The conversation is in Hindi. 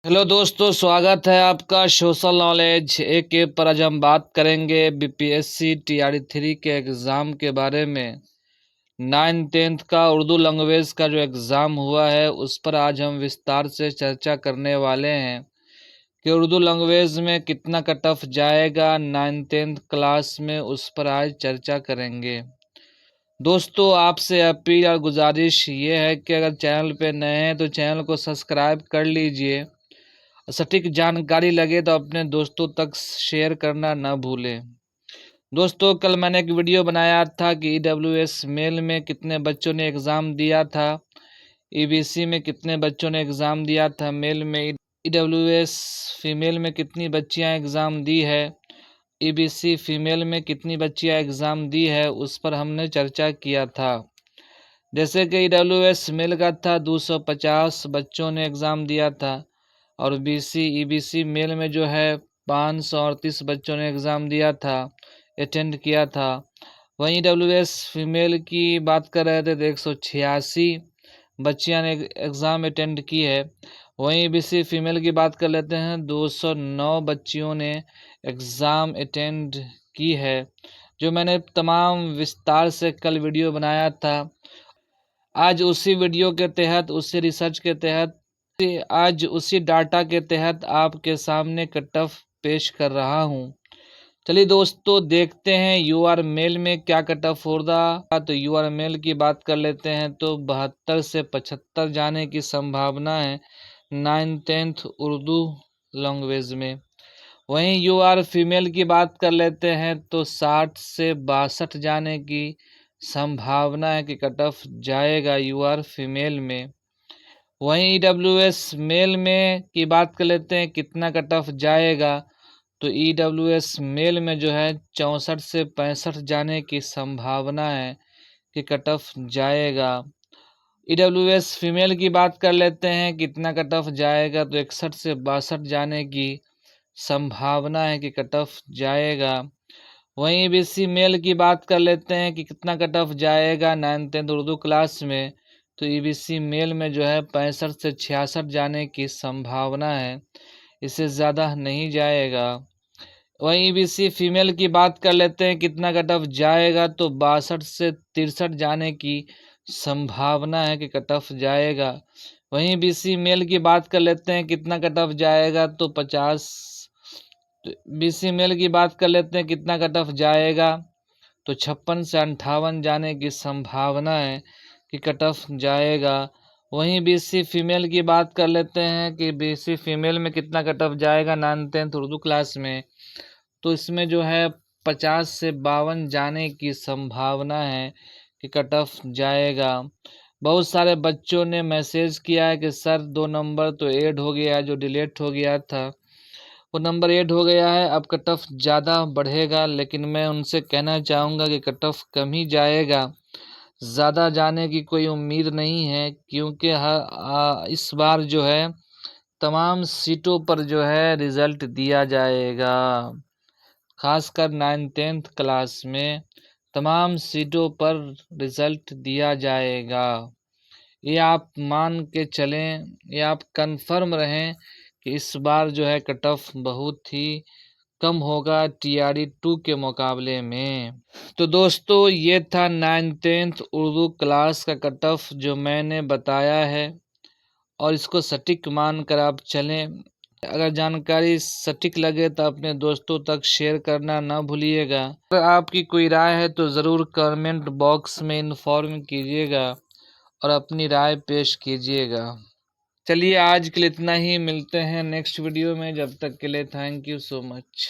हेलो दोस्तों, स्वागत है आपका सोशल नॉलेज एक के पर। आज हम बात करेंगे बीपीएससी टीआरई 3 के एग्ज़ाम के बारे में। 9th-10th का उर्दू लैंग्वेज का जो एग्ज़ाम हुआ है उस पर आज हम विस्तार से चर्चा करने वाले हैं कि उर्दू लैंग्वेज में कितना कट ऑफ जाएगा 9th-10th क्लास में, उस पर आज चर्चा करेंगे। दोस्तों, आपसे अपील और गुजारिश ये है कि अगर चैनल पे नए हैं तो चैनल को सब्सक्राइब कर लीजिए। सटीक जानकारी लगे तो अपने दोस्तों तक शेयर करना न भूलें। दोस्तों, कल मैंने एक वीडियो बनाया था कि ईडब्ल्यूएस मेल में कितने बच्चों ने एग्ज़ाम दिया था, ईबीसी में कितने बच्चों ने एग्ज़ाम दिया था, मेल में ईडब्ल्यूएस फीमेल में कितनी बच्चियां एग्ज़ाम दी है, ईबीसी फीमेल में कितनी बच्चियां एग्ज़ाम दी है, उस पर हमने चर्चा किया था। जैसे कि ईडब्ल्यूएस मेल का था 250 बच्चों ने एग्ज़ाम दिया था और ईबीसी मेल में जो है 538 बच्चों ने एग्ज़ाम दिया था, अटेंड किया था। वहीं ईडब्ल्यूएस फीमेल की बात कर रहे थे तो 186 बच्चियां ने एग्ज़ाम अटेंड की है। वहीं ईबीसी फीमेल की बात कर लेते हैं, 209 बच्चियों ने एग्ज़ाम अटेंड की है। जो मैंने तमाम विस्तार से कल वीडियो बनाया था, आज उसी वीडियो के तहत, उसी रिसर्च के तहत, आज उसी डाटा के तहत आपके सामने कट ऑफ पेश कर रहा हूं। चलिए दोस्तों, देखते हैं यूआर मेल में क्या कट ऑफ हो रहा। तो यूआर मेल की बात कर लेते हैं तो 72 से 75 जाने की संभावना है 9th-10th उर्दू लैंग्वेज में। वहीं यूआर फीमेल की बात कर लेते हैं तो 60 से 62 जाने की संभावना है कि कट ऑफ जाएगा यूआर फीमेल में। वहीं ईडब्ल्यूएस मेल में की बात कर लेते हैं कितना कट ऑफ जाएगा, तो ईडब्ल्यूएस मेल में जो है 64 से 65 जाने की संभावना है कि कट ऑफ जाएगा। ईडब्ल्यूएस फीमेल की बात कर लेते हैं कितना कट ऑफ जाएगा, तो 61 से 62 जाने की संभावना है कि कट ऑफ जाएगा। वहीं ईबीसी मेल की बात कर लेते हैं कि कितना कट ऑफ जाएगा 9th-10th उर्दू क्लास में, तो ईबीसी मेल में जो है 65 से 66 जाने की संभावना है, इससे ज़्यादा नहीं जाएगा। वहीं ईबीसी फीमेल की बात कर लेते हैं कितना कट ऑफ जाएगा, तो 62 से 63 जाने की संभावना है कि कट ऑफ जाएगा। वहीं बीसी मेल की बात कर लेते हैं कितना कट ऑफ जाएगा, तो 50। बीसी मेल की बात कर लेते हैं कितना कट ऑफ जाएगा, तो 56 से 58 जाने की संभावना है कि कट ऑफ जाएगा। वहीं बीसी फीमेल की बात कर लेते हैं कि बीसी फीमेल में कितना कट ऑफ जाएगा 9th-10th उर्दू क्लास में, तो इसमें जो है 50 से 52 जाने की संभावना है कि कट ऑफ जाएगा। बहुत सारे बच्चों ने मैसेज किया है कि सर 2 नंबर तो ऐड हो गया, जो डिलीट हो गया था वो नंबर ऐड हो गया है, अब कट ऑफ ज़्यादा बढ़ेगा। लेकिन मैं उनसे कहना चाहूँगा कि कट ऑफ कम ही जाएगा, ज़्यादा जाने की कोई उम्मीद नहीं है, क्योंकि इस बार जो है तमाम सीटों पर जो है रिज़ल्ट दिया जाएगा। खासकर 9th-10th क्लास में तमाम सीटों पर रिज़ल्ट दिया जाएगा। ये आप मान के चलें, ये आप कंफर्म रहें कि इस बार जो है कट ऑफ बहुत ही कम होगा टीआरई 2 के मुकाबले में। तो दोस्तों, ये था 9th-10th उर्दू क्लास का कट ऑफ जो मैंने बताया है, और इसको सटीक मान कर आप चलें। अगर जानकारी सटीक लगे तो अपने दोस्तों तक शेयर करना ना भूलिएगा। अगर आपकी कोई राय है तो ज़रूर कमेंट बॉक्स में इन्फॉर्म कीजिएगा और अपनी राय पेश कीजिएगा। चलिए, आज के लिए इतना ही, मिलते हैं नेक्स्ट वीडियो में। जब तक के लिए थैंक यू सो मच।